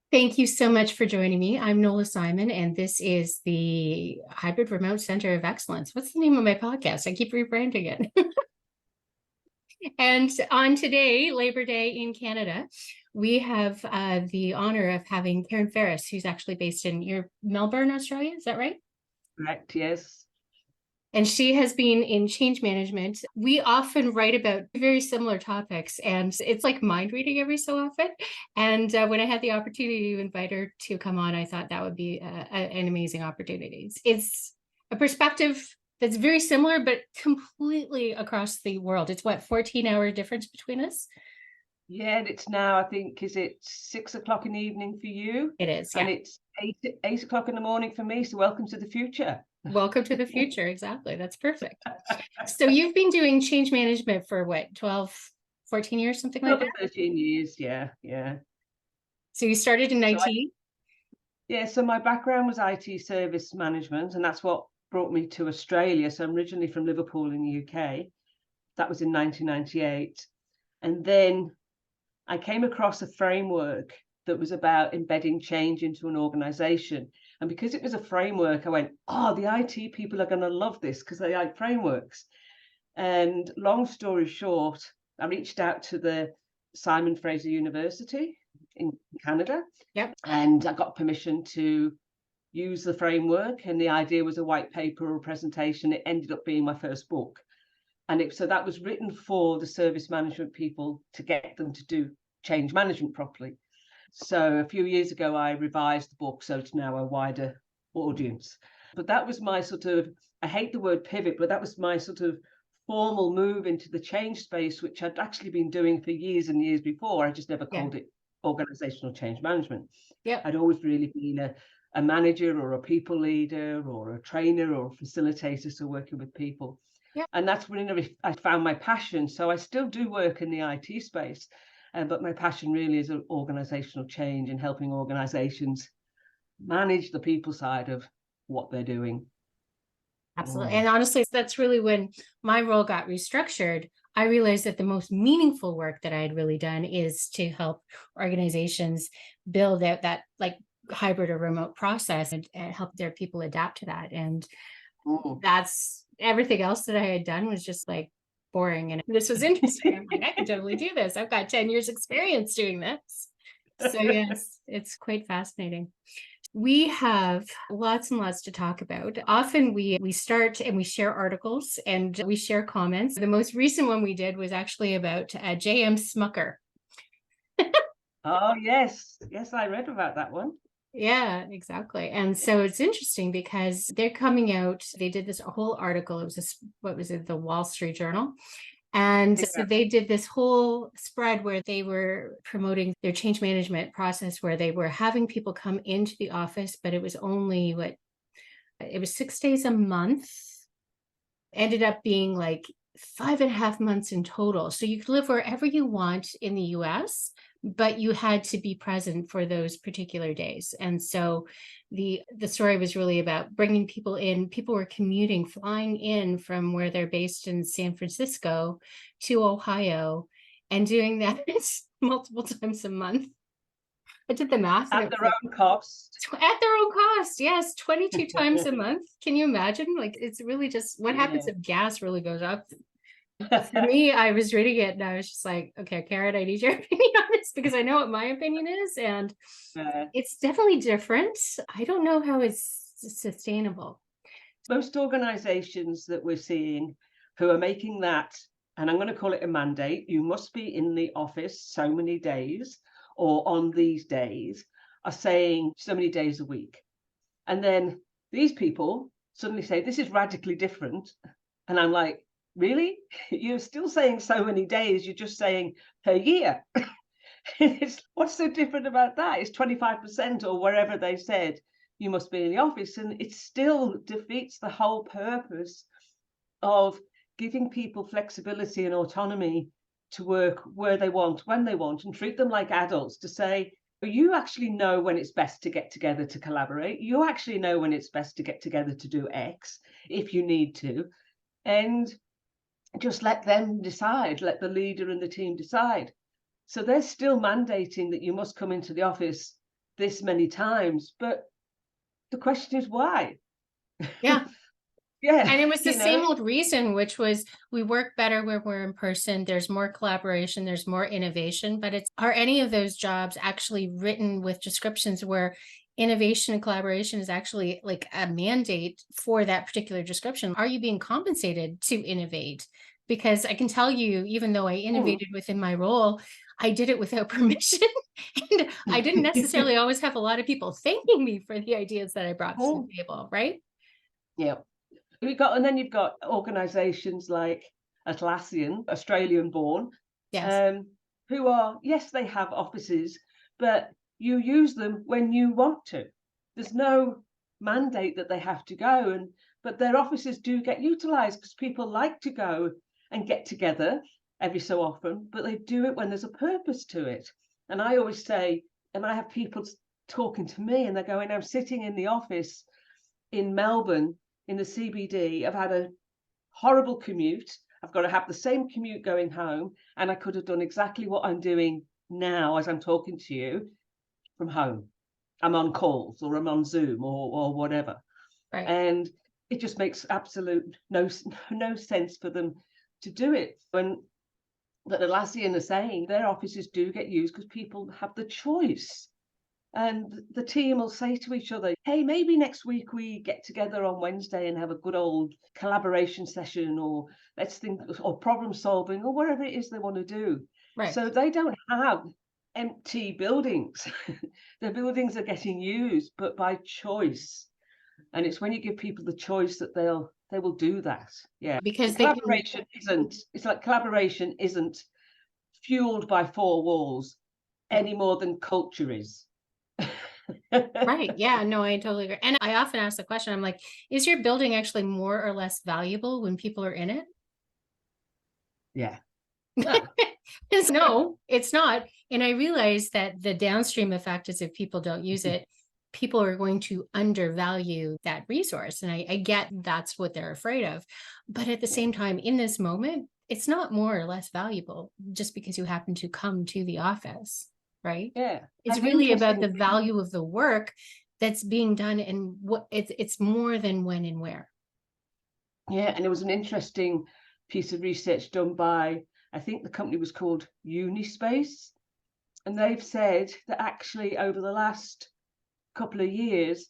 Thank you so much for joining me. I'm Nola Simon, and this is the Hybrid Remote Center of Excellence. What's the name of my podcast? I keep rebranding it. And on today, Labor Day in Canada, we have the honor of having Karen Ferris, who's actually based in Melbourne, Australia. Is that right? Correct, yes. And she has been in change management. We often write about very similar topics, and it's like mind reading every so often. And when I had the opportunity to invite her to come on, I thought that would be an amazing opportunity. It's a perspective that's very similar, but completely across the world. It's what, 14-hour difference between us? Yeah, and it's now, I think, is it 6 o'clock in the evening for you? It is, yeah. And it's eight o'clock in the morning for me. So welcome to the future. Welcome to the future. Exactly. That's perfect. So you've been doing change management for what, 12, 14 years, something like that? 13 years, yeah. So you started in So IT? so my background was IT service management, and that's what brought me to Australia. So I'm originally from Liverpool in the UK. That was in 1998. And then I came across a framework that was about embedding change into an organization. And because it was a framework, I went, oh, the IT people are going to love this because they like frameworks. And long story short, I reached out to the Simon Fraser University in Canada. Yep. And I got permission to use the framework. And the idea was a white paper or a presentation. It ended up being my first book. And so that was written for the service management people to get them to do change management properly. So a few years ago, I revised the book, so it's now a wider audience. But that was my sort of, I hate the word pivot, but that was my sort of formal move into the change space, which I'd actually been doing for years and years before. I just never called it organizational change management. Yeah. I'd always really been a manager or a people leader or a trainer or a facilitator, so working with people. Yep. And that's when I found my passion. So I still do work in the IT space, but my passion really is organizational change and helping organizations manage the people side of what they're doing. Absolutely. And honestly, that's really when my role got restructured. I realized that the most meaningful work that I had really done is to help organizations build out that like hybrid or remote process and help their people adapt to that. And that's everything else that I had done was just like boring. And this was interesting. I'm like, I can totally do this. I've got 10 years experience doing this. So yes, it's quite fascinating. We have lots and lots to talk about. Often we start and we share articles and we share comments. The most recent one we did was actually about J.M. Smucker. Oh, yes. Yes, I read about that one. Yeah, exactly. And so it's interesting because they're coming out. They did this whole article. It was what was it? The Wall Street Journal. And so they did this whole spread where they were promoting their change management process, where they were having people come into the office, but it was only it was 6 days a month. Ended up being like 5.5 months in total. So you could live wherever you want in the US, but you had to be present for those particular days. And so the story was really about bringing people in. People were commuting, flying in from where they're based in San Francisco to Ohio and doing that multiple times a month. I did the math. At their own cost. At their own cost, yes, 22 times a month. Can you imagine? Like, it's really just what happens if gas really goes up. For me, I was reading it and I was just like, okay, Karen, I need your opinion on this because I know what my opinion is. And it's definitely different. I don't know how it's sustainable. Most organizations that we're seeing who are making that, and I'm going to call it a mandate, you must be in the office so many days or on these days, are saying so many days a week. And then these people suddenly say, this is radically different. And I'm like, really? You're still saying so many days, you're just saying per year. What's so different about that? It's 25% or wherever they said you must be in the office. And it still defeats the whole purpose of giving people flexibility and autonomy to work where they want, when they want, and treat them like adults, to say, you actually know when it's best to get together to collaborate. You actually know when it's best to get together to do X if you need to. And just let them decide, let the leader and the team decide. So they're still mandating that you must come into the office this many times, but the question is why? Yeah. Yeah, And it was the you same know. old reason, which was we work better when we're in person. There's more collaboration, there's more innovation, but are any of those jobs actually written with descriptions where innovation and collaboration is actually like a mandate for that particular description? Are you being compensated to innovate? Because I can tell you, even though I innovated within my role, I did it without permission. And I didn't necessarily always have a lot of people thanking me for the ideas that I brought to the table, right? Yeah. And then you've got organisations like Atlassian, Australian born, Yes. who are, yes, they have offices, but you use them when you want to. There's no mandate that they have to go, but their offices do get utilised because people like to go and get together every so often, but they do it when there's a purpose to it. And I always say, and I have people talking to me and they're going, I'm sitting in the office in Melbourne in the CBD. I've had a horrible commute. I've got to have the same commute going home, and I could have done exactly what I'm doing now as I'm talking to you from home. I'm on calls or I'm on Zoom or whatever. Right. And it just makes absolute no sense for them to do it. When that Atlassian are saying their offices do get used because people have the choice. And the team will say to each other, hey, maybe next week we get together on Wednesday and have a good old collaboration session, or let's think, or problem solving, or whatever it is they want to do. Right. So they don't have empty buildings. Their buildings are getting used, but by choice. And it's when you give people the choice that they will do that. Yeah. Because Collaboration isn't fueled by four walls any more than culture is. Right. Yeah, no, I totally agree. And I often ask the question, I'm like, is your building actually more or less valuable when people are in it? Yeah. No, it's not. And I realize that the downstream effect is if people don't use it, people are going to undervalue that resource. And I get that's what they're afraid of. But at the same time, in this moment, it's not more or less valuable just because you happen to come to the office, right? Yeah. It's really about the value of the work that's being done and what it's more than when and where. Yeah, and it was an interesting piece of research done by, I think the company was called Unispace, and they've said that actually over the last couple of years,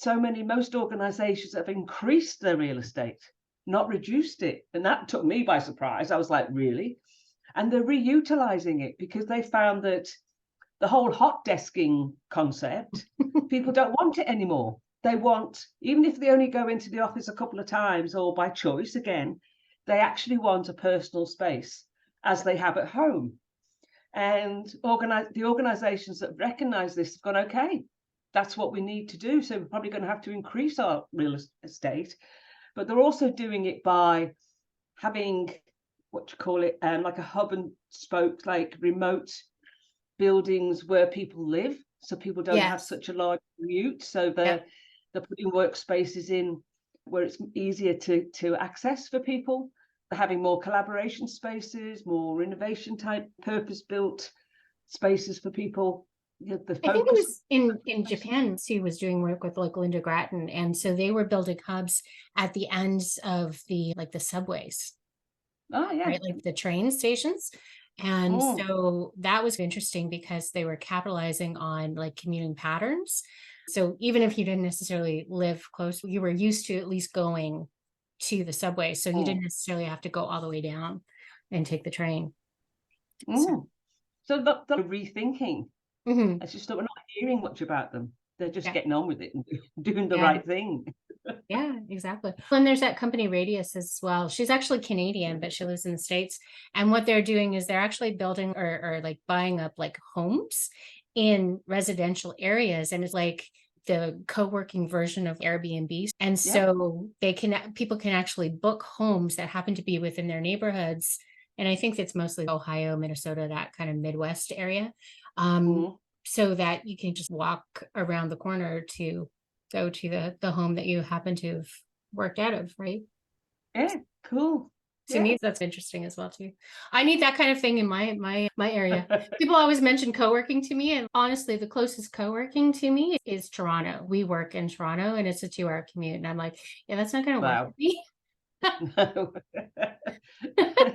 most organizations have increased their real estate, not reduced it. And that took me by surprise. I was like, really? And they're reutilizing it because they found that the whole hot desking concept, people don't want it anymore. They want, even if they only go into the office a couple of times or by choice again, they actually want a personal space as they have at home. And the organizations that recognize this have gone, okay, that's what we need to do. So we're probably going to have to increase our real estate. But they're also doing it by having, like a hub and spoke, like remote buildings where people live, so people don't have such a large commute. So they're putting workspaces in where it's easier to access for people. They're having more collaboration spaces, more innovation type purpose-built spaces for people. I think it was in Japan. She was doing work with like Linda Grattan, and so they were building hubs at the ends of the subways. Oh yeah, right, like the train stations. And so that was interesting because they were capitalizing on like commuting patterns. So even if you didn't necessarily live close, you were used to at least going to the subway. So you didn't necessarily have to go all the way down and take the train. So they're rethinking. It's just that we're not hearing much about them. They're just getting on with it and doing the right thing. Yeah, exactly. And there's that company Radius as well. She's actually Canadian, but she lives in the States. And what they're doing is they're actually building or like buying up like homes in residential areas. And it's like the co-working version of Airbnb. And so people can actually book homes that happen to be within their neighborhoods. And I think it's mostly Ohio, Minnesota, that kind of Midwest area. So that you can just walk around the corner to go to the home that you happen to have worked out of, right? Yeah, cool. To me, that's interesting as well too. I need that kind of thing in my area. People always mention co-working to me, and honestly, the closest co-working to me is Toronto. We work in Toronto, and it's a 2-hour commute, and I'm like, yeah, that's not going to work Wow. for me. No.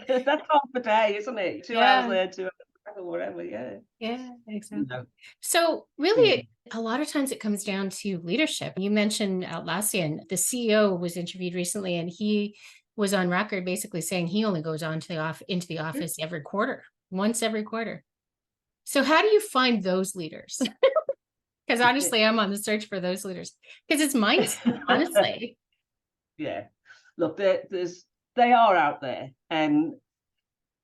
That's half a day, isn't it? 2 hours Yeah, there, 2 hours back, or whatever. Yeah. yeah, exactly. No. So Yeah. really, a lot of times it comes down to leadership. You mentioned Atlassian. The CEO was interviewed recently, and he was on record basically saying he only goes on to into the office every quarter, once every quarter. So how do you find those leaders? Because honestly, I'm on the search for those leaders because it's mindset, honestly. Yeah. Look, they are out there, and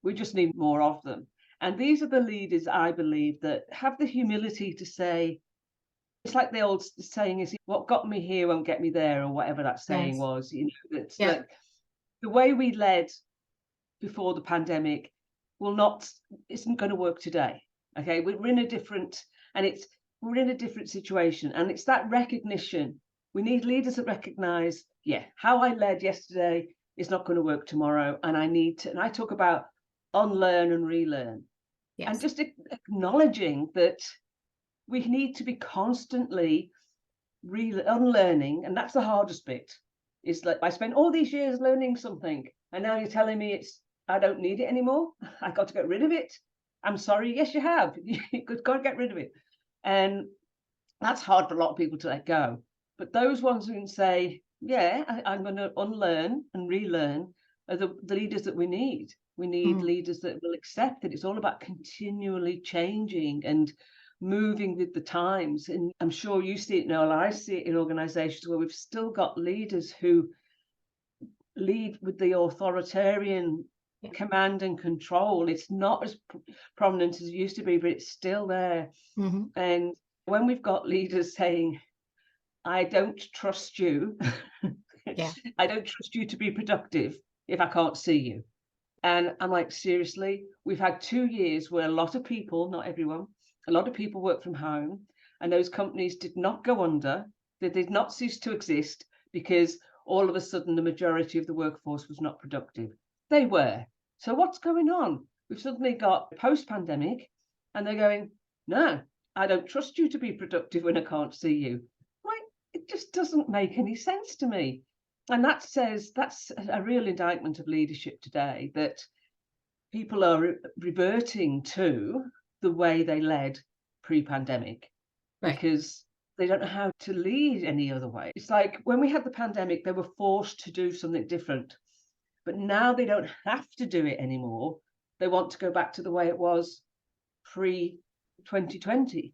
we just need more of them. And these are the leaders, I believe, that have the humility to say, it's like the old saying is, what got me here won't get me there, or whatever that saying Yes. was. It's Yeah. like the way we led before the pandemic isn't going to work today. Okay, we're in a different, and we're in a different situation, and it's that recognition. We need leaders that recognize, yeah, how I led yesterday is not going to work tomorrow, and I need to. And I talk about unlearn and relearn, and Yes. just acknowledging that we need to be constantly unlearning, and that's the hardest bit. Is like I spent all these years learning something, and now you're telling me I don't need it anymore. I got to get rid of it. I'm sorry. Yes, you have. You've got to get rid of it, and that's hard for a lot of people to let go. But those ones who can say, "Yeah, I'm going to unlearn and relearn," are the leaders that we need. We need Mhm. leaders that will accept that it's all about continually changing and moving with the times. And I'm sure you see it, Noel. I see it in organisations where we've still got leaders who lead with the authoritarian Yeah. command and control. It's not as prominent as it used to be, but it's still there. Mhm. And when we've got leaders saying, I don't trust you, Yeah. I don't trust you to be productive if I can't see you. And I'm like, seriously, we've had 2 years where a lot of people, not everyone, a lot of people work from home, and those companies did not go under. They did not cease to exist because all of a sudden the majority of the workforce was not productive. They were. So what's going on? We've suddenly got post-pandemic, and they're going, no, I don't trust you to be productive when I can't see you. Like, it just doesn't make any sense to me. And that's a real indictment of leadership today, that people are reverting to the way they led pre-pandemic Right. because they don't know how to lead any other way. It's like when we had the pandemic, they were forced to do something different, but now they don't have to do it anymore. They want to go back to the way it was pre 2020,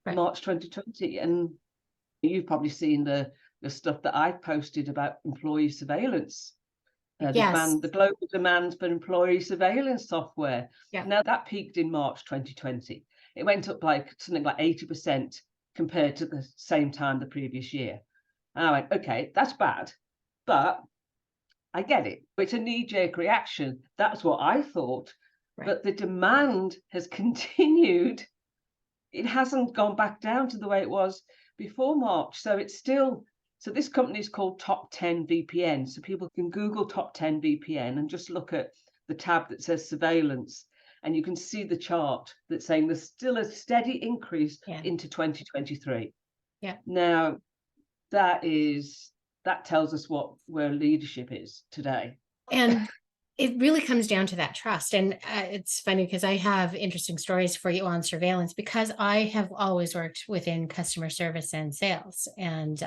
Right. March 2020. And you've probably seen the stuff that I've posted about employee surveillance, Yes. the global demand for employee surveillance software. Yeah. Now that peaked in March 2020. It went up like something like 80% compared to the same time the previous year. And I went, okay, that's bad, but I get it. It's a knee-jerk reaction. That's what I thought. Right. But the demand has continued. It hasn't gone back down to the way it was before March. So it's still, so this company is called Top 10 VPN. So people can Google Top 10 VPN and just look at the tab that says surveillance. And you can see the chart that's saying there's still a steady increase Yeah. into 2023. Yeah. Now, that tells us where leadership is today. And it really comes down to that trust. And it's funny because I have interesting stories for you on surveillance because I have always worked within customer service and sales. And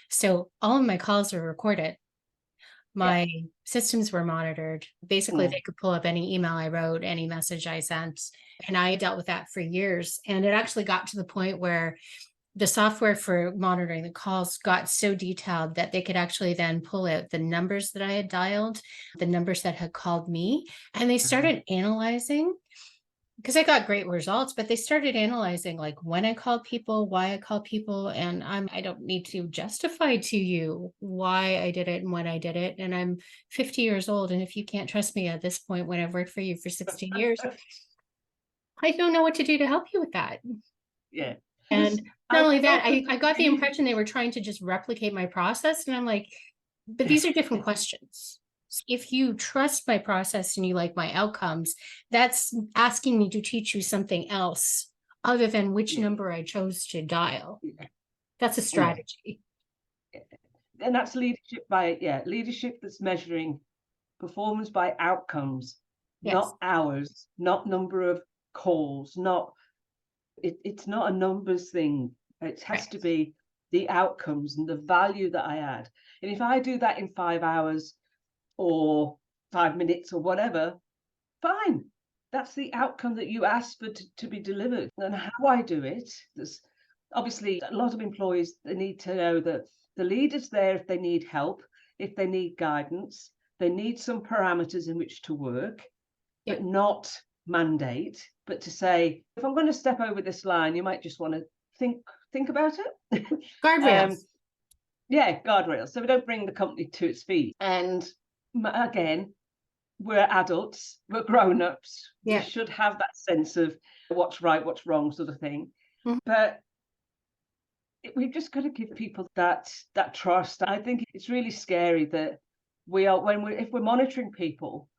so all of my calls were recorded. Yeah. My systems were monitored. Basically, Mm. they could pull up any email I wrote, any message I sent. And I dealt with that for years. And it actually got to the point where the software for monitoring the calls got so detailed that they could actually then pull out the numbers that I had dialed, the numbers that had called me, and they started analyzing because I got great results, but they started analyzing like when I called people, why I called people, and I don't need to justify to you why I did it and when I did it. And I'm 50 years old, and if you can't trust me at this point when I've worked for you for 16 years, I don't know what to do to help you with that. Yeah. And not I only that, often I got the believe, impression they were trying to just replicate my process. And I'm like, but these are different questions. If you trust my process and you like my outcomes, that's asking me to teach you something else other than which number I chose to dial. That's a strategy. And that's leadership by, leadership that's measuring performance by outcomes, not hours, not number of calls, it's not a numbers thing. It has to be the outcomes and the value that I add. And if I do that in 5 hours or 5 minutes or whatever, fine. That's the outcome that you asked for to be delivered. And how I do it, there's obviously a lot of employees, they need to know that the leader's there if they need help, if they need guidance, they need some parameters in which to work, but not mandate, but to say, if I'm going to step over this line, you might just want to think about it. Guardrails. Guardrails. So we don't bring the company to its feet. And again, we're adults, we're grown-ups. We should have that sense of what's right, what's wrong, sort of thing. But we've just got to give people that trust. I think it's really scary that if we're monitoring people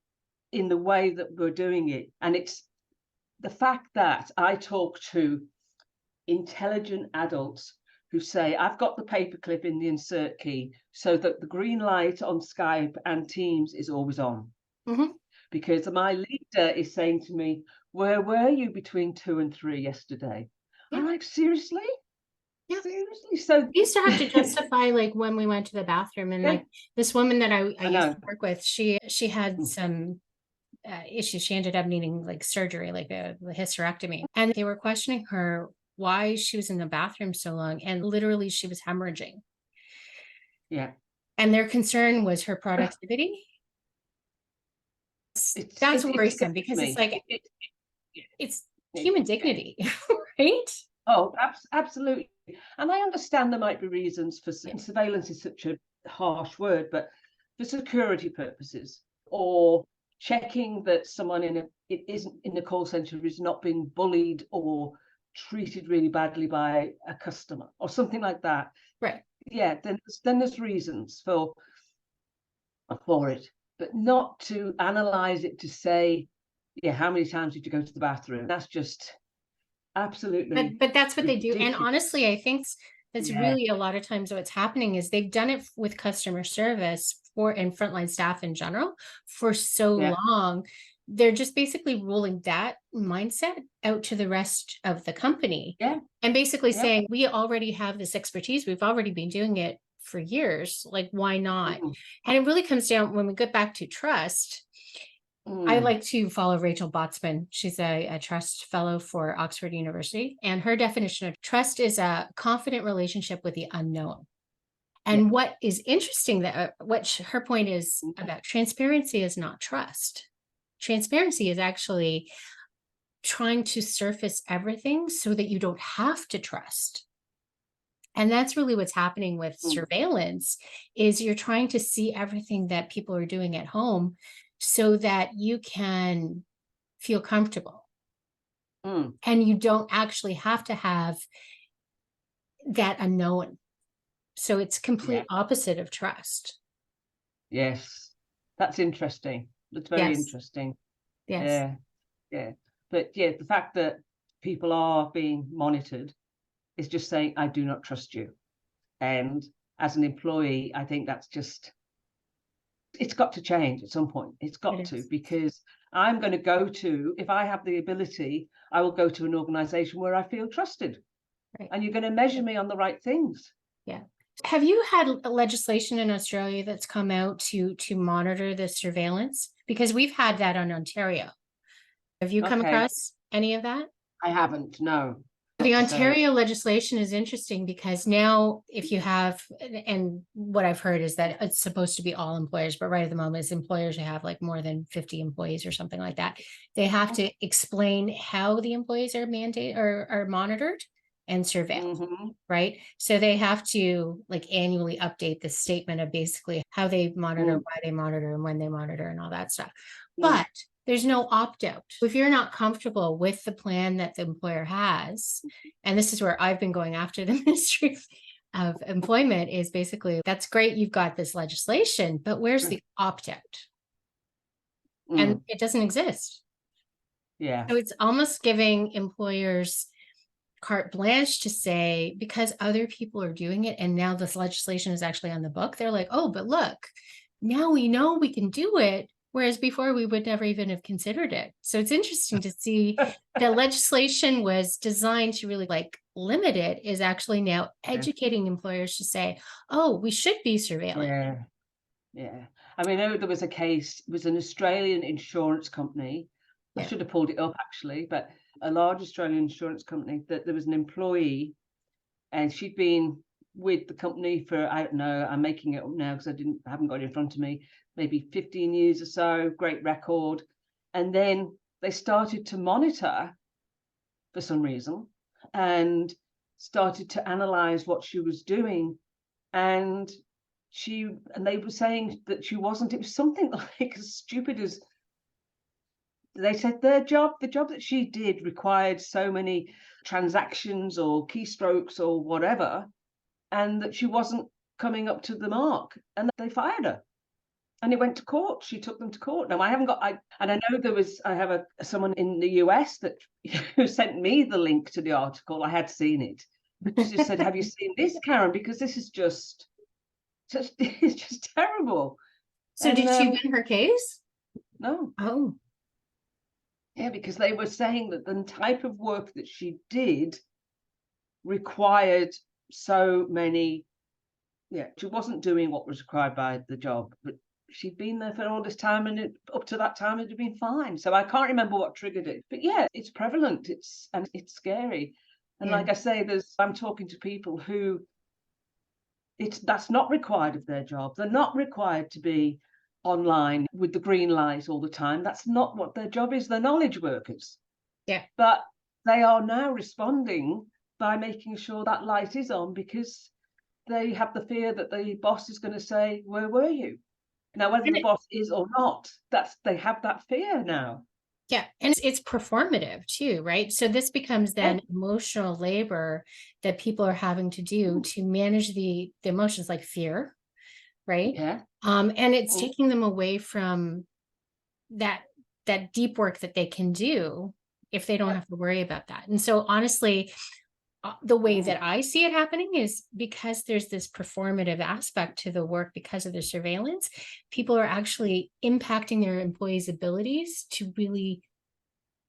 in the way that we're doing it, and it's the fact that I talk to intelligent adults who say, I've got the paperclip in the insert key so that the green light on Skype and Teams is always on. Because my leader is saying to me, where were you between 2 and 3 yesterday? I'm like, seriously? Seriously? So we used to have to justify like when we went to the bathroom, and like this woman that I used to work with, she had some issues. She ended up needing like surgery, like a hysterectomy, and they were questioning her why she was in the bathroom so long, and literally she was hemorrhaging. And their concern was her productivity. That's worrisome because it's like it's human dignity, right? Oh, absolutely. And I understand there might be reasons for surveillance is such a harsh word, but for security purposes, or checking that someone isn't in the call center is not being bullied or treated really badly by a customer or something like that. Right. Yeah, then there's reasons for it, but not to analyze it to say, how many times did you go to the bathroom? That's just absolutely. But that's what ridiculous. They do. And honestly, I think that's really a lot of times what's happening is they've done it with customer service and frontline staff in general for so long. They're just basically rolling that mindset out to the rest of the company. And basically saying, we already have this expertise. We've already been doing it for years. Like, why not? And it really comes down when we get back to trust. I like to follow Rachel Botsman. She's a trust fellow for Oxford University. And her definition of trust is a confident relationship with the unknown. And what is interesting, that what her point is about transparency is not trust. Transparency is actually trying to surface everything so that you don't have to trust. And that's really what's happening with surveillance, is you're trying to see everything that people are doing at home so that you can feel comfortable. And you don't actually have to have that unknown. So it's complete opposite of trust. Yes, that's interesting. That's very interesting. Yes. But the fact that people are being monitored is just saying, I do not trust you. And as an employee, I think that's just, it's got to change at some point. It's got to, because I'm going to go to, if I have the ability, I will go to an organization where I feel trusted. And you're going to measure me on the right things. Have you had legislation in Australia that's come out to monitor the surveillance? Because we've had that on Ontario. Have you come across any of that? I haven't, no. The Ontario legislation is interesting because now if you have, and what I've heard is that it's supposed to be all employers, but right at the moment it's employers who have like more than 50 employees or something like that. They have to explain how the employees are mandated or are monitored and surveilled, right? So they have to like annually update the statement of basically how they monitor, why they monitor, and when they monitor and all that stuff. But there's no opt-out. If you're not comfortable with the plan that the employer has, and this is where I've been going after the ministry of employment is basically, that's great, you've got this legislation, but where's the opt-out? And it doesn't exist. Yeah. So it's almost giving employers carte blanche to say, because other people are doing it and now this legislation is actually on the book, they're like, oh, but look, now we know we can do it. Whereas before we would never even have considered it. So it's interesting to see that legislation was designed to really like limit it, is actually now educating employers to say, oh, we should be surveilling. Yeah. Yeah. I mean, I know there was a case, it was an Australian insurance company. I should have pulled it up actually, but a large Australian insurance company, that there was an employee and she'd been with the company for, I don't know, I'm making it up now because I haven't got it in front of me, maybe 15 years or so, great record. And then they started to monitor for some reason and started to analyze what she was doing. And they were saying that she wasn't, it was something like as stupid as, they said the job that she did required so many transactions or keystrokes or whatever, and that she wasn't coming up to the mark, and they fired her. And it went to court. She took them to court. Now I know I have someone in the US that who sent me the link to the article. I had seen it, but she just said, "Have you seen this, Karen? Because this is it's just terrible." So did she win her case? No. Oh. Yeah, because they were saying that the type of work that she did required so many. Yeah, she wasn't doing what was required by the job, but she'd been there for all this time, and up to that time it had been fine. So I can't remember what triggered it, but yeah, it's prevalent. It's scary. And like I say, I'm talking to people who that's not required of their job. They're not required to be online with the green light all the time. That's not what their job is. They're knowledge workers. Yeah. But they are now responding by making sure that light is on, because they have the fear that the boss is going to say, where were you? Now, whether the boss is or not, they have that fear now. Yeah. And it's performative too, right? So this becomes then emotional labor that people are having to do to manage the emotions like fear, right? Yeah. And it's taking them away from that deep work that they can do if they don't have to worry about that. And so honestly, the way that I see it happening is because there's this performative aspect to the work because of the surveillance, people are actually impacting their employees' abilities to really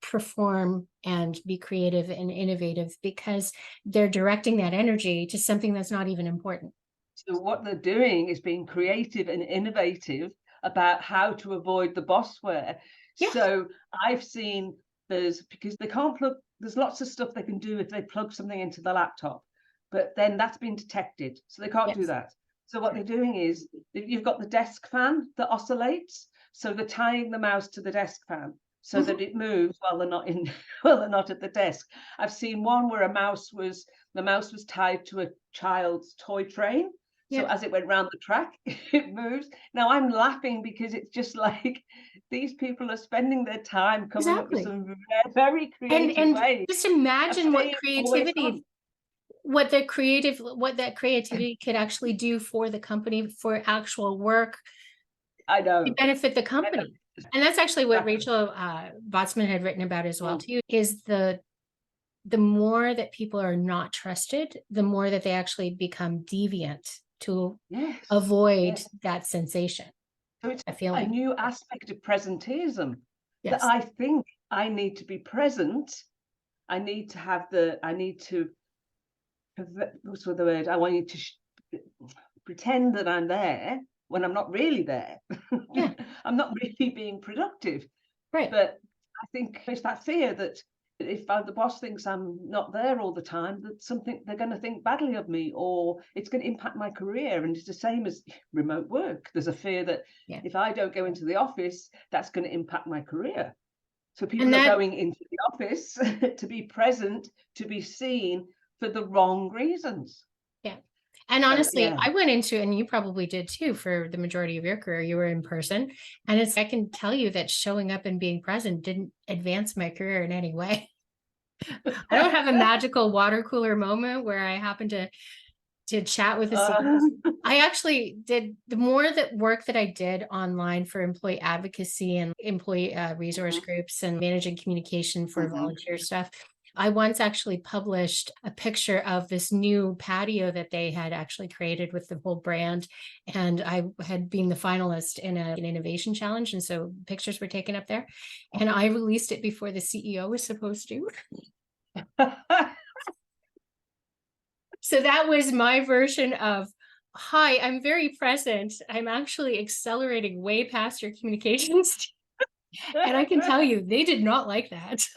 perform and be creative and innovative, because they're directing that energy to something that's not even important. So what they're doing is being creative and innovative about how to avoid the bossware. Yeah. So I've seen because they can't plug, there's lots of stuff they can do if they plug something into the laptop, but then that's been detected, so they can't do that. So what they're doing is, you've got the desk fan that oscillates, so they're tying the mouse to the desk fan so that it moves while they're not at the desk. I've seen one where the mouse was tied to a child's toy train. So as it went round the track, it moves. Now I'm laughing because it's just like these people are spending their time coming up with some very creative ways. Just imagine what that creativity could actually do for the company, for actual work. I know. To benefit the company. And that's actually what Rachel Botsman had written about as well too, is the more that people are not trusted, the more that they actually become deviant to avoid that sensation. So it's a new aspect of presenteeism that I think I need to be present. I need to what's the word? I want you to pretend that I'm there when I'm not really there. I'm not really being productive. Right. But I think it's that fear that if the boss thinks I'm not there all the time, that they're going to think badly of me, or it's going to impact my career. And it's the same as remote work. There's a fear that if I don't go into the office, that's going to impact my career. So people are going into the office to be present, to be seen for the wrong reasons. Yeah. And honestly, I went into, and you probably did too, for the majority of your career, you were in person. And I can tell you that showing up and being present didn't advance my career in any way. I don't have a magical water cooler moment where I happen to to chat with the Uh, CEOs. I actually did the more that work that I did online for employee advocacy and employee resource groups and managing communication for volunteer stuff. I once actually published a picture of this new patio that they had actually created with the whole brand. And I had been the finalist in an innovation challenge. And so pictures were taken up there. And I released it before the CEO was supposed to. So that was my version of, hi, I'm very present. I'm actually accelerating way past your communications. And I can tell you, they did not like that.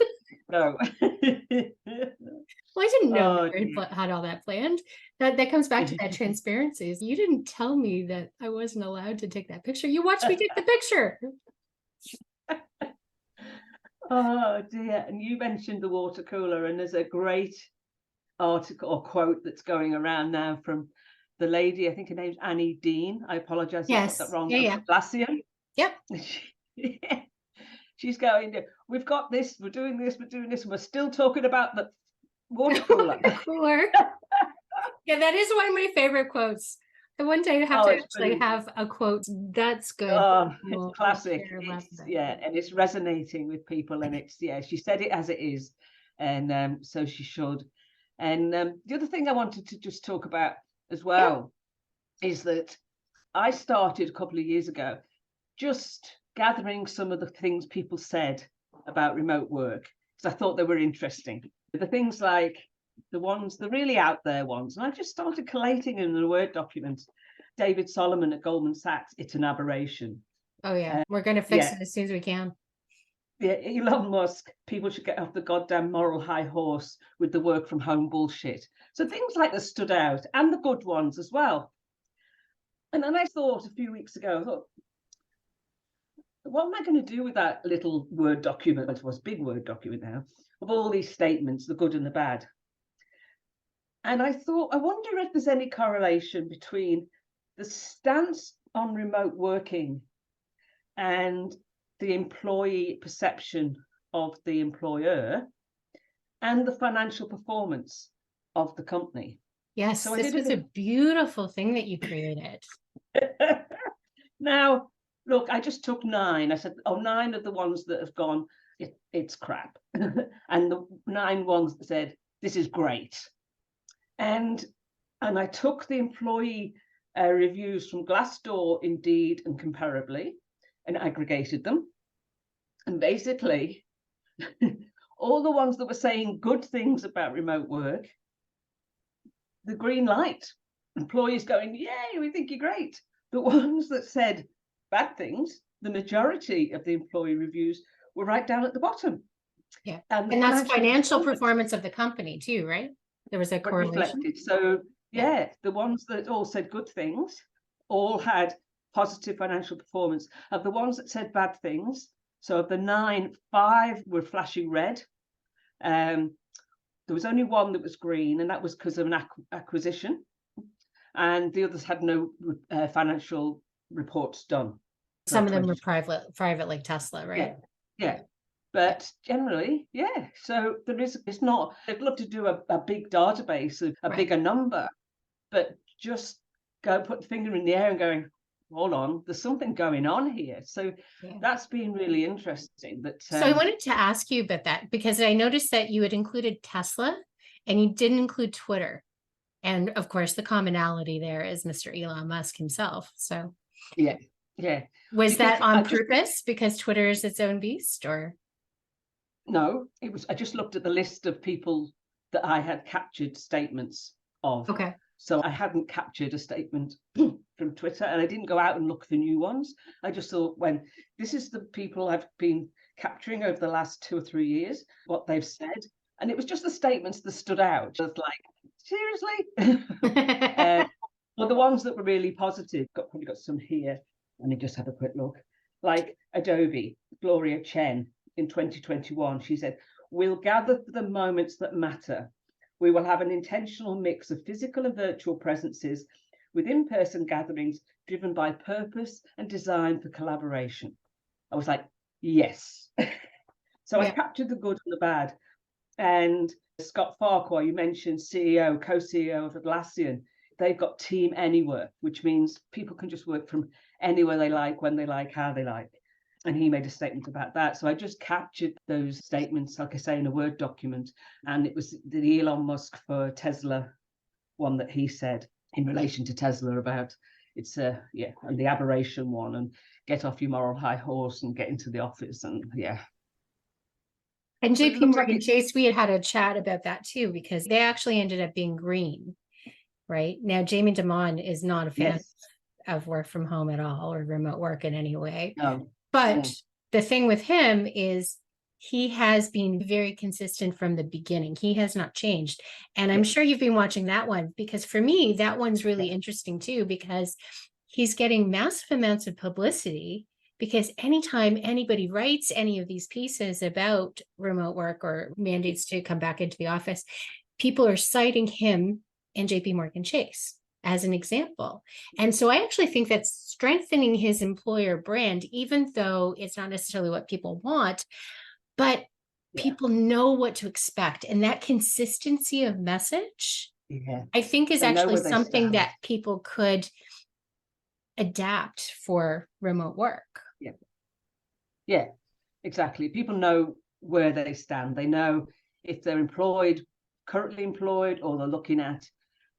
No. Well, I didn't know Oh, you had all that planned. That comes back to that transparency. You didn't tell me that I wasn't allowed to take that picture. You watched me take the picture. oh dear. And you mentioned the water cooler, and there's a great article or quote that's going around now from the lady, I think her name's Annie Dean. I apologize if I got that wrong. Yeah. Atlassian. Yep. She's going, we've got this, we're doing this, and we're still talking about the water cooler. Cooler. Yeah, that is one of my favorite quotes. The one day you have to actually have a quote that's good. Oh, it's classic. And it's resonating with people, and it's she said it as it is, and so she should. And the other thing I wanted to just talk about as well is that I started a couple of years ago just gathering some of the things people said about remote work, because I thought they were interesting. The things like the really out there ones, and I just started collating in a Word document. David Solomon at Goldman Sachs, it's an aberration. Oh yeah, we're going to fix it as soon as we can. Yeah, Elon Musk, people should get off the goddamn moral high horse with the work from home bullshit. So things like that stood out, and the good ones as well. And then I thought a few weeks ago, what am I going to do with that little Word document? It was a big Word document now, of all these statements, the good and the bad. And I thought, I wonder if there's any correlation between the stance on remote working and the employee perception of the employer and the financial performance of the company. Yes, so this was a beautiful thing that you created. Now, look, I just took 9. I said, 9 are the ones that have gone, it's crap. And the 9 ones that said, this is great. And I took the employee reviews from Glassdoor, Indeed, and Comparably, and aggregated them. And basically, all the ones that were saying good things about remote work, the green light, employees going, yay, we think you're great. The ones that said bad things, the majority of the employee reviews were right down at the bottom. Yeah, and that's financial performance of the company too, right? There was a correlation. Reflected. So the ones that all said good things all had positive financial performance. Of the ones that said bad things, so of the 9, 5 were flashing red. There was only 1 that was green, and that was because of an acquisition. And the others had no financial reports done. Some of them were private, like Tesla, right? Yeah. But generally, so it's not, I'd love to do a big database of a bigger number, but just go put the finger in the air and going, hold on, there's something going on here. So that's been really interesting. But so I wanted to ask you about that, because I noticed that you had included Tesla and you didn't include Twitter. And of course, the commonality there is Mr. Elon Musk himself. So yeah. Was that on purpose because Twitter is its own beast, or? No, it was, I just looked at the list of people that I had captured statements of. Okay. So I hadn't captured a statement from Twitter, and I didn't go out and look for new ones. I just thought, when this is the people I've been capturing over the last 2 or 3 years, what they've said. And it was just the statements that stood out. Just like, seriously? Well, the ones that were really positive, probably got some here. Let me just have a quick look. Like Adobe, Gloria Chen, in 2021, she said, we'll gather for the moments that matter. We will have an intentional mix of physical and virtual presences with in-person gatherings driven by purpose and design for collaboration. I was like, yes. So I captured the good and the bad. And Scott Farquhar, you mentioned CEO, co-CEO of Atlassian, they've got team anywhere, which means people can just work from anywhere they like, when they like, how they like. And he made a statement about that. So I just captured those statements, like I say, in a Word document. And it was the Elon Musk for Tesla one that he said in relation to Tesla about it's and the aberration one, and get off your moral high horse and get into the office. And And But it JP looks like Morgan it's- Chase, we had a chat about that too, because they actually ended up being green, right? Now, Jamie Dimon is not a fan yes, of work from home at all, or remote work in any way. no, But the thing with him is he has been very consistent from the beginning. He has not changed. And I'm sure you've been watching that one, because for me, that one's really interesting too, because he's getting massive amounts of publicity. Because anytime anybody writes any of these pieces about remote work or mandates to come back into the office, people are citing him and JP Morgan Chase as an example. And so I actually think that's strengthening his employer brand, even though it's not necessarily what people want, but people know what to expect. And that consistency of message, I think, is actually something that people could adapt for remote work. Yeah, exactly. People know where they stand. They know if they're employed, currently employed, or they're looking at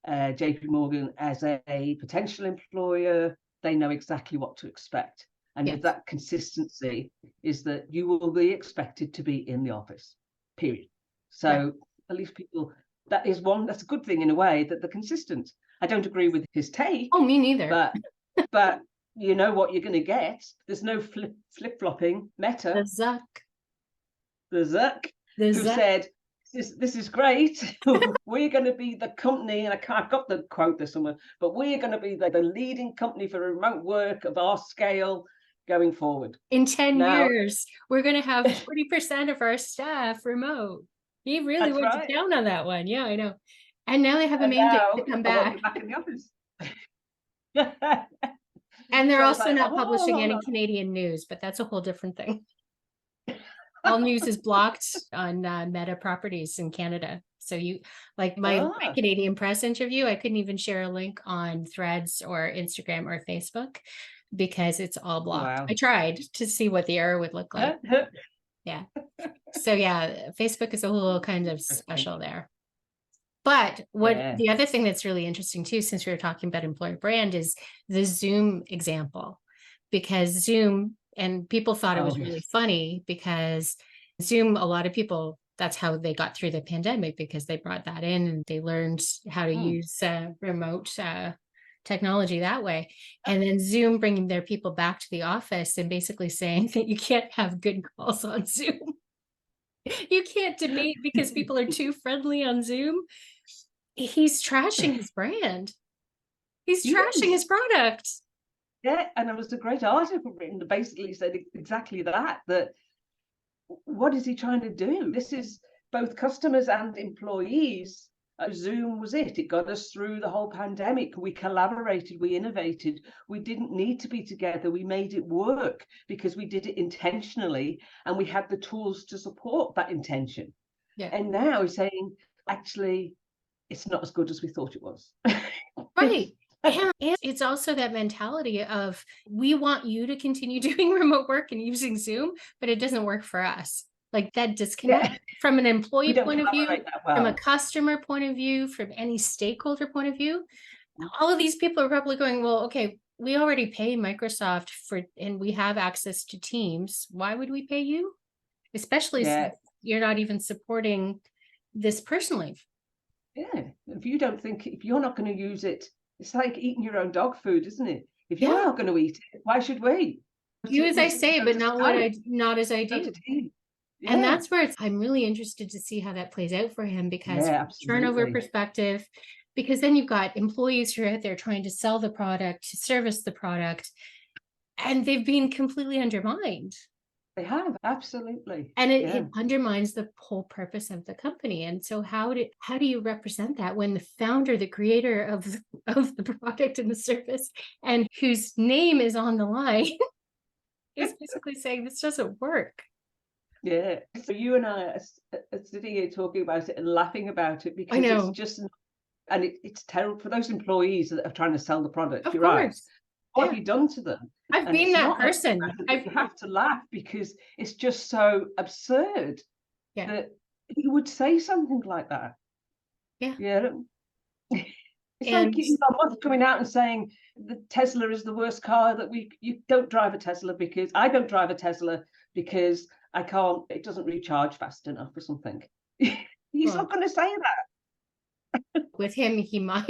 JP Morgan as a potential employer. They know exactly what to expect. And if that consistency is that you will be expected to be in the office, period. So at least people, that's a good thing in a way, that they're consistent. I don't agree with his take. Oh, me neither. But you know what you're going to get. There's no flip-flopping. Meta. The Zuck who said, this is great. We're going to be the company, and I've got the quote there somewhere, but we're going to be the leading company for remote work of our scale going forward. In 10 years, we're going to have 40% of our staff remote. He really went down on that one. Yeah, I know. And now they have a mandate to come back. Back in the office. And they're also not publishing any Canadian news, but that's a whole different thing. All news is blocked on Meta properties in Canada. So you, like my Canadian press interview, I couldn't even share a link on Threads or Instagram or Facebook because it's all blocked. Wow. I tried to see what the error would look like. Yeah. So yeah, Facebook is a little kind of special there. But the other thing that's really interesting too, since we were talking about employer brand, is the Zoom example, because Zoom, and people thought it was really funny because Zoom, a lot of people, that's how they got through the pandemic, because they brought that in and they learned how to use remote technology that way. And then Zoom bringing their people back to the office and basically saying that you can't have good calls on Zoom. You can't debate because people are too friendly on Zoom. He's trashing his brand. He's trashing his product. Yeah, and there was a great article written that basically said exactly that what is he trying to do? This is both customers and employees. Zoom was it. It got us through the whole pandemic. We collaborated, we innovated. We didn't need to be together. We made it work because we did it intentionally and we had the tools to support that intention. Yeah. And now he's saying, actually, it's not as good as we thought it was. Right. And it's also that mentality of, we want you to continue doing remote work and using Zoom, but it doesn't work for us. Like that disconnect from an employee point of view, from a customer point of view, from any stakeholder point of view. All of these people are probably going, well, okay, we already pay Microsoft and we have access to Teams. Why would we pay you? Especially since you're not even supporting this personally. Yeah, if you're not going to use it, it's like eating your own dog food, isn't it? If you're not going to eat it, why should we? Do as I say, but not as I do. Yeah. And that's where I'm really interested to see how that plays out for him, because turnover perspective, because then you've got employees who are out there trying to sell the product, to service the product, and they've been completely undermined. They have, absolutely. And it undermines the whole purpose of the company. And so how do you represent that when the founder, the creator of the product and the service, and whose name is on the line, is basically saying this doesn't work? Yeah. So you and I are sitting here talking about it and laughing about it because it's just And it's terrible for those employees that are trying to sell the product. Of You're right. course. What Yeah. have you done to them? I've And been it's that not person. you have to laugh because it's just so absurd that you would say something like that. Yeah. Yeah. It's And like Elon Musk coming out and saying the Tesla is the worst car that you don't drive a Tesla because I don't drive a Tesla because I can't, it doesn't recharge fast enough or something. He's not going to say that. with him, he might.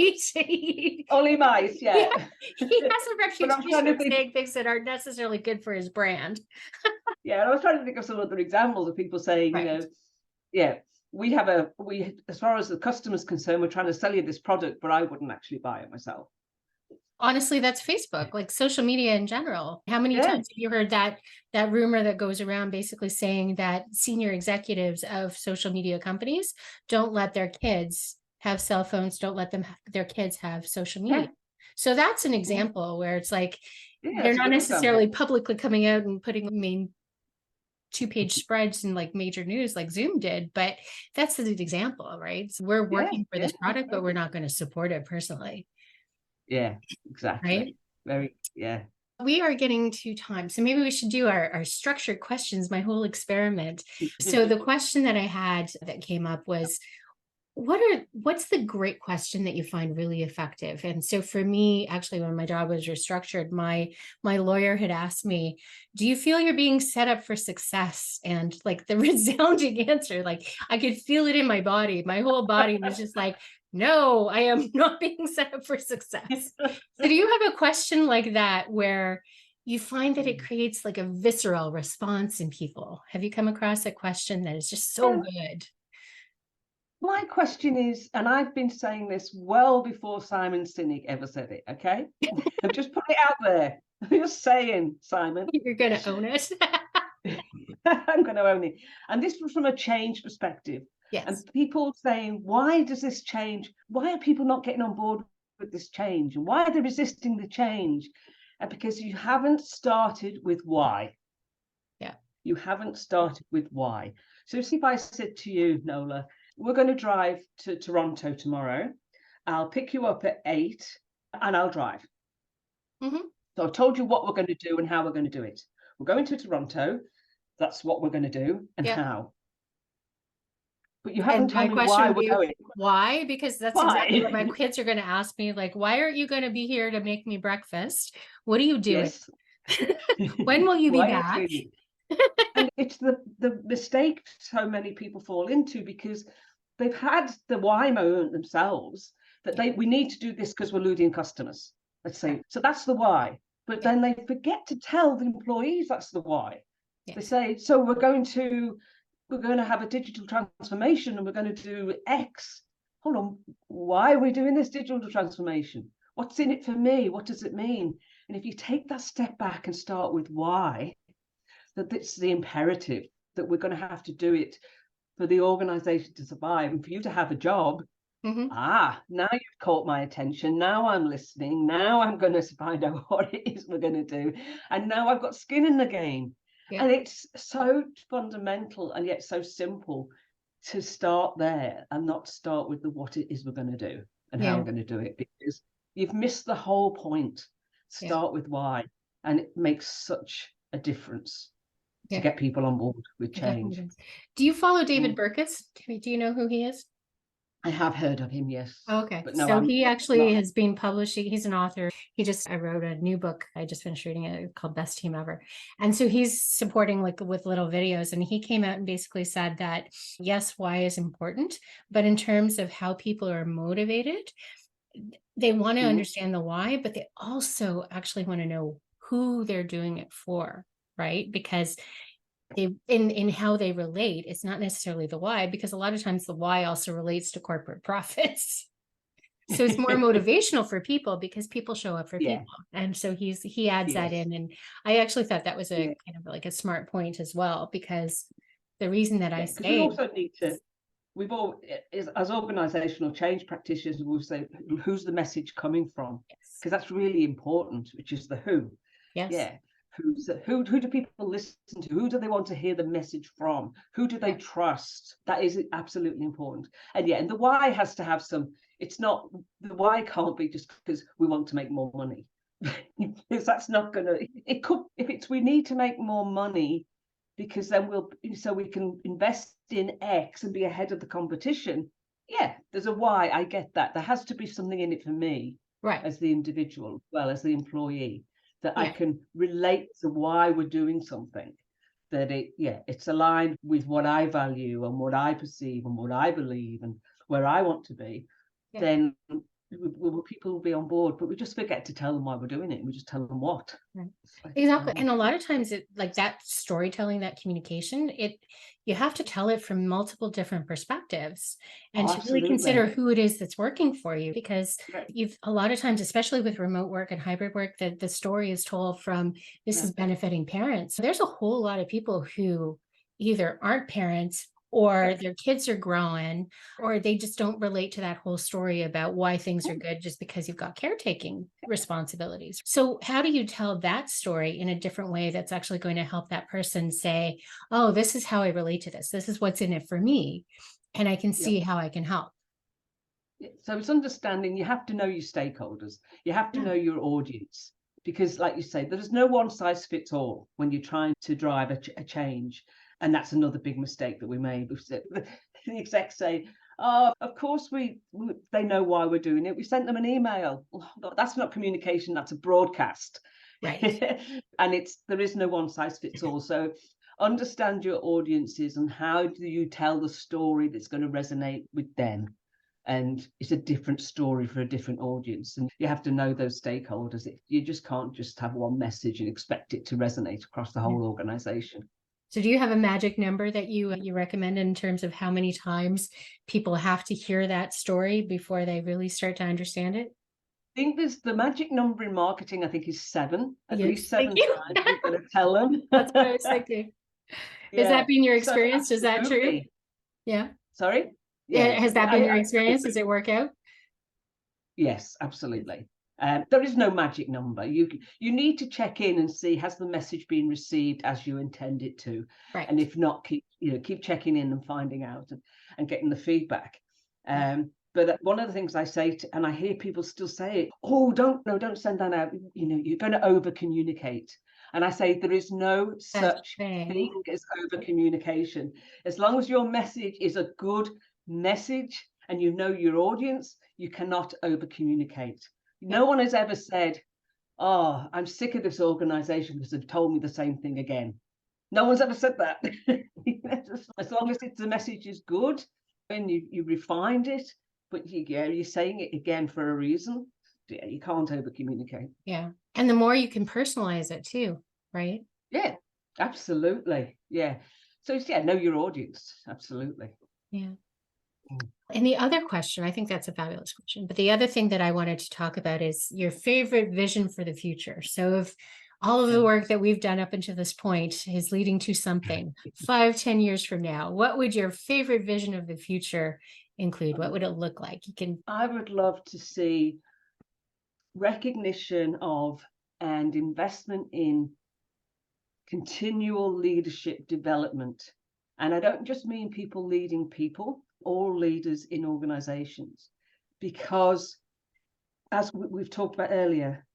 Only might, yeah. He has a reputation of think, saying things that aren't necessarily good for his brand. Yeah, and I was trying to think of some other examples of people saying, Right. you know, yeah, we as far as the customer's concerned, we're trying to sell you this product, but I wouldn't actually buy it myself. Honestly, that's Facebook, like social media in general. How many times have you heard that rumor that goes around basically saying that senior executives of social media companies don't let their kids have cell phones, don't let their kids have social media. So that's an example where it's like they're not necessarily publicly coming out and putting main 2-page spreads in like major news like Zoom did, but that's the example, right? So we're working for this product, but we're not going to support it personally. Yeah, exactly. Right? Very, yeah. We are getting to time, so maybe we should do our structured questions, my whole experiment. So the question that I had that came up was, what's the great question that you find really effective? And so for me, actually, when my job was restructured, my lawyer had asked me, do you feel you're being set up for success? And like the resounding answer, like I could feel it in my body. My whole body was just like, no, I am not being set up for success. So do you have a question like that where you find that it creates like a visceral response in people? Have you come across a question that is just so good? My question is, and I've been saying this well before Simon Sinek ever said it, okay? I'm just putting it out there. I'm just saying, Simon. You're going to own it. I'm going to own it. And this was from a change perspective. Yes. And people saying, why does this change? Why are people not getting on board with this change? And why are they resisting the change? And because you haven't started with why. Yeah. You haven't started with why. So see if I said to you, Nola, we're going to drive to Toronto tomorrow. I'll pick you up at 8 and I'll drive. So I've told you what we're going to do and how we're going to do it. We're going to Toronto. That's what we're going to do and how. But you haven't told me why we're going. Why? Because that's exactly what my kids are going to ask me. Like, why aren't you going to be here to make me breakfast? What are you doing? When will you be back? And it's the mistake so many people fall into because they've had the why moment themselves that we need to do this because we're losing customers. Let's say, so that's the why. But then they forget to tell the employees that's the why. They say, so we're going to have a digital transformation and we're going to do X. Hold on, why are we doing this digital transformation? What's in it for me? What does it mean? And if you take that step back and start with why, that it's the imperative that we're going to have to do it for the organization to survive and for you to have a job. Now you've caught my attention. Now I'm listening. Now I'm going to find out what it is we're going to do. And now I've got skin in the game. And it's so fundamental and yet so simple to start there and not start with the what it is we're going to do and how we're going to do it, because you've missed the whole point. Start with why. And it makes such a difference to get people on board with change. Do you follow David Burkus? Do you know who he is? I have heard of him, yes. Okay. But no, so he actually has been publishing. He's an author. I wrote a new book. I just finished reading it called Best Team Ever. And so he's supporting like with little videos. And he came out and basically said that, yes, why is important. But in terms of how people are motivated, they want to understand the why, but they also actually want to know who they're doing it for, right? Because in how they relate, it's not necessarily the why, because a lot of times the why also relates to corporate profits. So it's more motivational for people because people show up for people. And so he adds that in. And I actually thought that was a kind of like a smart point as well, because the reason that I say, we also need to, as organizational change practitioners, we'll say, who's the message coming from? Because that's really important, which is the who. Who do people listen to? Who do they want to hear the message from? Who do they trust? That is absolutely important. And yeah, and the why has to have some. It's not, the why can't be just because we want to make more money. Because that's not gonna, it could, if it's we need to make more money because then so we can invest in X and be ahead of the competition. Yeah, there's a why. I get that. There has to be something in it for me, Right. as the individual, as well as the employee, that I Yeah. can relate to why we're doing something, that it's aligned with what I value and what I perceive and what I believe and where I want to be. Yeah. Then people will be on board, but we just forget to tell them why we're doing it. We just tell them what. Right. Like, Exactly. And a lot of times it like that storytelling, that communication, you have to tell it from multiple different perspectives and to really consider absolutely. who it is that's working for you, because Yeah, you've a lot of times, especially with remote work and hybrid work, that the story is told from this yeah. is benefiting parents. So there's a whole lot of people who either aren't parents or their kids are growing, or they just don't relate to that whole story about why things are good just because you've got caretaking responsibilities. So how do you tell that story in a different way that's actually going to help that person say, oh, this is how I relate to this. This is what's in it for me. And I can Yeah. see how I can help. So it's understanding, you have to know your stakeholders, you have to Yeah. know your audience, because like you say, there's no one size fits all when you're trying to drive a change. And that's another big mistake that we made. The execs say, oh, of course they know why we're doing it. We sent them an email. Well, that's not communication, that's a broadcast. Right. And there is no one size fits all. So understand your audiences and how do you tell the story that's going to resonate with them. And it's a different story for a different audience, and you have to know those stakeholders. You just can't just have one message and expect it to resonate across the Yeah. whole organization. So do you have a magic number that you recommend in terms of how many times people have to hear that story before they really start to understand it? I think there's the magic number in marketing, I think, is 7, at Yes. least Thank 7 you. times you've got to tell them. That's what I was thinking. Has Yeah, that been your so experience? Is that true? absolutely. Yeah. Sorry. Yeah, Has that been your experience? Does agree. it work out? Yes, absolutely. There is no magic number. You need to check in and see, has the message been received as you intend it to, and Right. if not, keep checking in and finding out and getting the feedback. But one of the things I say, and I hear people still say it, oh, don't send that out. You're going to over communicate. And I say there is no That's such thing. thing as over communication. As long as your message is a good message and you know your audience, you cannot over communicate. Yeah. No one has ever said, oh, I'm sick of this organization because they've told me the same thing again. No one's ever said that. As long as the message is good and you refined it, but you're saying it again for a reason. Yeah, you can't over communicate. Yeah. And the more you can personalize it too, right? Yeah, absolutely. Yeah. So know your audience. Absolutely. Yeah. Mm. And the other question, I think that's a fabulous question, but the other thing that I wanted to talk about is your favorite vision for the future. So if all of the work that we've done up until this point is leading to something 5-10 years from now, what would your favorite vision of the future include? What would it look like? I would love to see recognition of and investment in continual leadership development. And I don't just mean people leading people, all leaders in organizations, because as we've talked about earlier,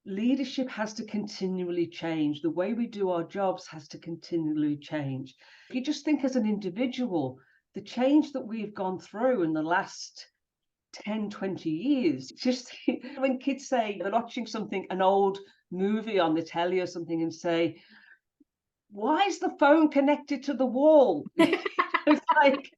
leadership has to continually change. The way we do our jobs has to continually change. If you just think as an individual, the change that we've gone through in the last 10-20 years, just when kids say they're watching an old movie on the telly or something and say, why is the phone connected to the wall? It's like,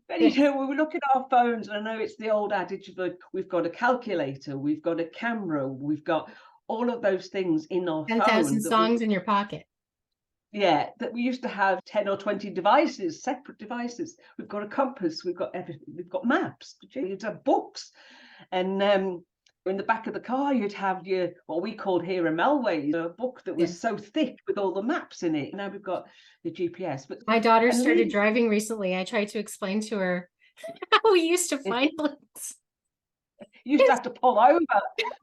when we look at our phones, and I know it's the old adage of we've got a calculator, we've got a camera, we've got all of those things in our 10,000 phone songs in your pocket. that we used to have 10 or 20 devices, separate devices. We've got a compass, we've got everything, we've got maps, you'd have books, and in the back of the car you'd have your what we called here a Melways, a book that was so thick with all the maps in it. Now we've got the GPS. But my daughter started driving recently. I tried to explain to her how we used to find links. You used to have to pull over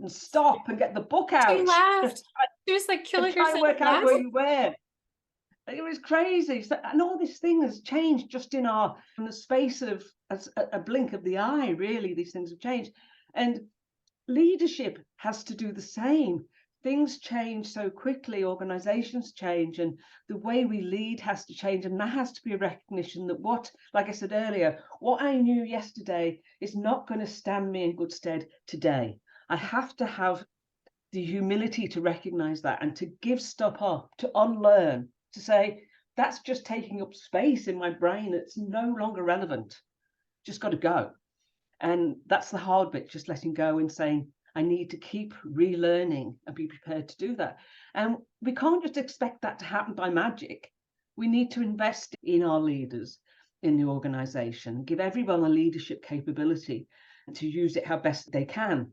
and stop and get the book out. She laughed. She was like killing try herself and work out where laughing. you were. It was crazy. So, and all this thing has changed just in the space of a blink of the eye, really. These things have changed. And leadership has to do the same. Things change so quickly, organizations change, and the way we lead has to change. And that has to be a recognition that like I said earlier, what I knew yesterday is not going to stand me in good stead today. I have to have the humility to recognize that and to give stuff up, to unlearn, to say, that's just taking up space in my brain. It's no longer relevant. Just got to go. And that's the hard bit, just letting go and saying, I need to keep relearning and be prepared to do that. And we can't just expect that to happen by magic. We need to invest in our leaders in the organization, give everyone a leadership capability to use it how best they can.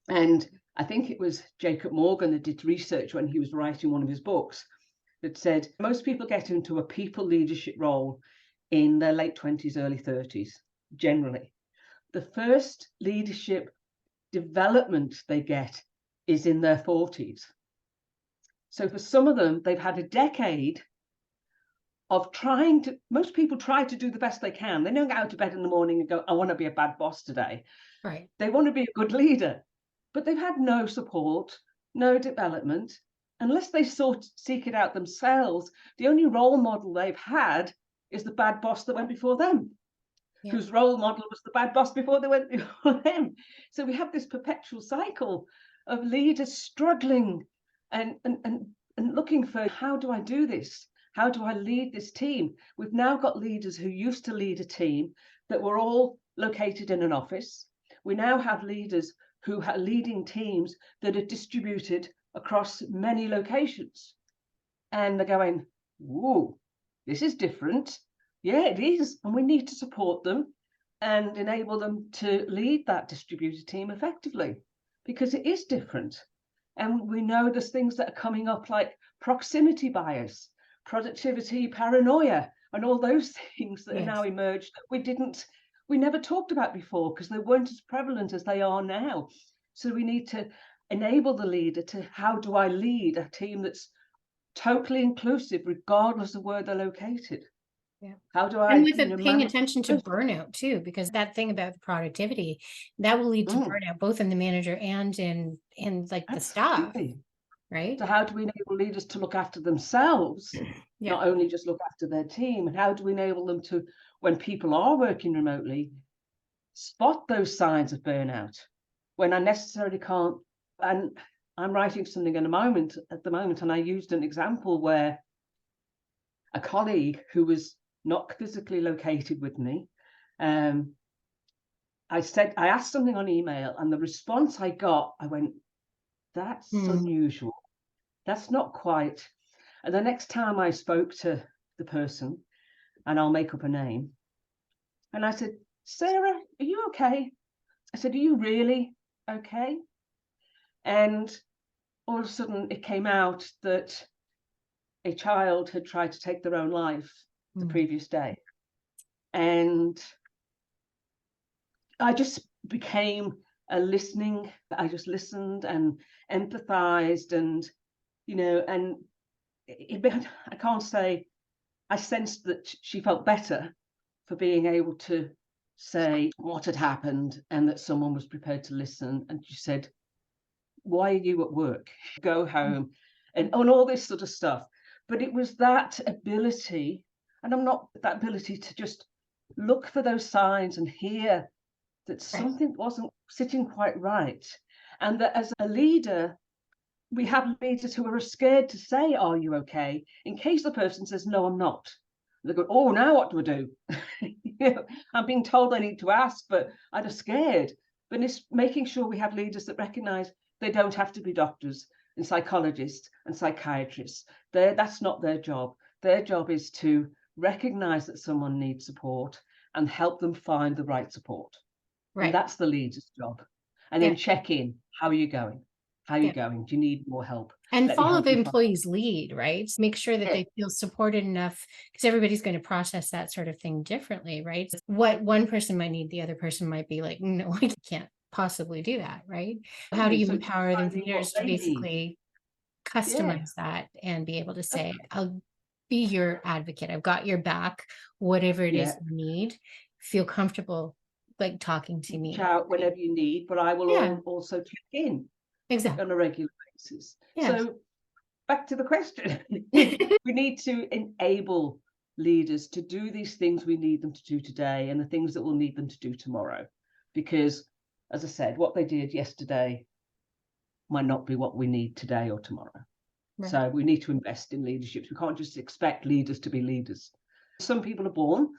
And I think it was Jacob Morgan that did research when he was writing one of his books that said most people get into a people leadership role in their late 20s, early 30s, generally. The first leadership development they get is in their 40s. So for some of them, they've had a decade of most people try to do the best they can. They don't get out of bed in the morning and go, I want to be a bad boss today. Right. They want to be a good leader, but they've had no support, no development. Unless they seek it out themselves, the only role model they've had is the bad boss that went before them, whose role model was the bad boss before they went before them. So we have this perpetual cycle of leaders struggling and looking for, how do I do this? How do I lead this team? We've now got leaders who used to lead a team that were all located in an office. We now have leaders who are leading teams that are distributed across many locations. And they're going, whoa, this is different. Yeah, it is. And we need to support them and enable them to lead that distributed team effectively, because it is different. And we know there's things that are coming up like proximity bias, productivity paranoia, and all those things that are now emerged that we never talked about before because they weren't as prevalent as they are now. So we need to enable the leader to, how do I lead a team that's totally inclusive, regardless of where they're located? Yeah. How do I, and with paying attention to burnout too, because that thing about the productivity that will lead to burnout both in the manager and in like the staff, right? So how do we enable leaders to look after themselves, not only just look after their team? And how do we enable them to, when people are working remotely, spot those signs of burnout when I necessarily can't? And I'm writing something at the moment, and I used an example where a colleague who was not physically located with me, I asked something on email, and the response I got, I went, that's unusual. That's not quite. And the next time I spoke to the person, and I'll make up a name, and I said, Sarah, are you okay? I said, are you really okay? And all of a sudden it came out that a child had tried to take their own life the previous day. And I just became I just listened and empathized, and, and I can't say I sensed that she felt better for being able to say what had happened and that someone was prepared to listen. And she said, why are you at work? Go home, and all this sort of stuff. But it was that ability, and that ability to just look for those signs and hear that something wasn't sitting quite right. And that as a leader, we have leaders who are scared to say, are you okay? In case the person says, no, I'm not. They go, oh, now what do I do? I'm being told I need to ask, but I'm just scared. But it's making sure we have leaders that recognize they don't have to be doctors and psychologists and psychiatrists. That's not their job. Their job is to recognize that someone needs support and help them find the right support. Right. And that's the leader's job. And then check in. How are you going? How are you going? Do you need more help? And follow the employee's lead, right? Make sure that they feel supported enough, because everybody's going to process that sort of thing differently, right? What one person might need, the other person might be like, no, I can't possibly do that, right? How do you So it's empower the finding what leaders to they need. basically Yeah. customize that and be able to say, I'll be your advocate. I've got your back, whatever it is Yeah. you need. Feel comfortable like talking to Reach me. out whenever you need, but I will Yeah, also check in exactly. on a regular basis. Yes. So back to the question. We need to enable leaders to do these things we need them to do today and the things that we'll need them to do tomorrow. Because, as I said, what they did yesterday might not be what we need today or tomorrow. Right. So we need to invest in leadership. We can't just expect leaders to be leaders. Some people are born,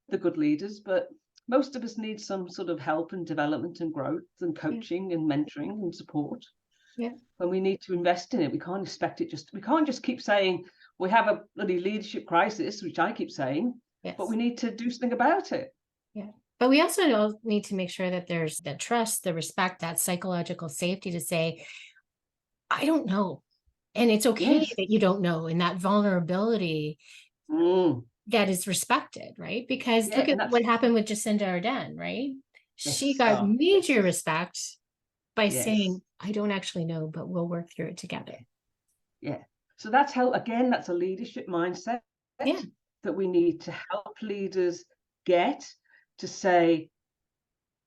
the good leaders, but most of us need some sort of help and development and growth and coaching and mentoring and support. Yeah. And we need to invest in it. We can't expect it we can't just keep saying we have a bloody leadership crisis, which I keep saying, Yes. but we need to do something about it. Yeah. But we also need to make sure that there's the trust, the respect, that psychological safety to say, I don't know. And it's okay Yes. that you don't know, and that vulnerability Mm. that is respected, right? Because Yeah, look at and that's what happened with Jacinda Ardern, right? She yes. got Oh, major yes. respect by Yes. saying, I don't actually know, but we'll work through it together. Yeah. So that's how, again, that's a leadership mindset Yeah. that we need to help leaders get to say,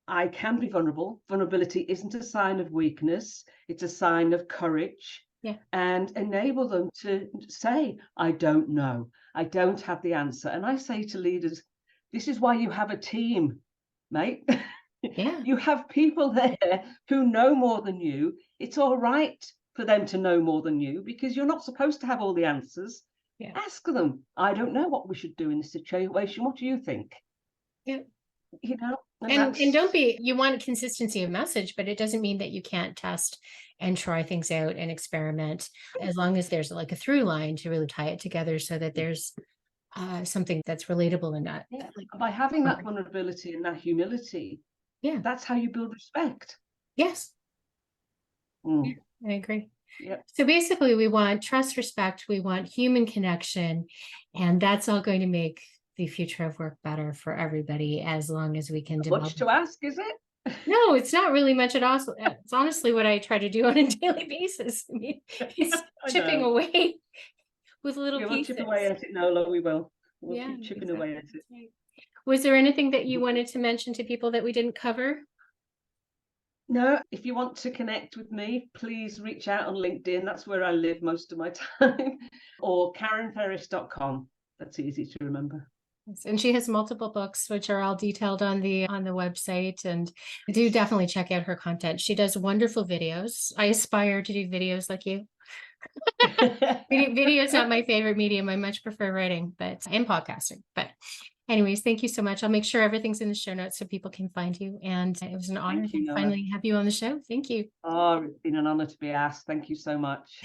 I can be vulnerable. Vulnerability isn't a sign of weakness, it's a sign of courage. Yeah. And enable them to say, I don't know, I don't have the answer. And I say to leaders, this is why you have a team, mate. Yeah. You have people there who know more than you. It's all right for them to know more than you because you're not supposed to have all the answers. Yeah. Ask them, I don't know what we should do in this situation. What do you think? Yeah. You know, And don't be, you want consistency of message, but it doesn't mean that you can't test and try things out and experiment, as long as there's like a through line to really tie it together so that there's something that's relatable in that. Yeah. By having that vulnerability and that humility, yeah, that's how you build respect. Yes. Mm. Yeah, I agree. Yep. So basically we want trust, respect, we want human connection, and that's all going to make the future of work better for everybody as long as we can develop. Much to ask, is it? No, it's not really much at all. It's honestly what I try to do on a daily basis. I mean, it's chipping away with little We'll pieces. chip away at it, Nola, we will. We'll Yeah, keep chipping exactly. away at it. Right. Was there anything that you wanted to mention to people that we didn't cover? No, if you want to connect with me, please reach out on LinkedIn. That's where I live most of my time. Or KarenFerris.com. That's easy to remember. And she has multiple books, which are all detailed on the website. And do definitely check out her content. She does wonderful videos. I aspire to do videos like you. Video is not my favorite medium. I much prefer writing, and podcasting. But anyways, thank you so much. I'll make sure everything's in the show notes so people can find you. And it was an honor to finally have you on the show. Thank you. Oh, it's been an honor to be asked. Thank you so much.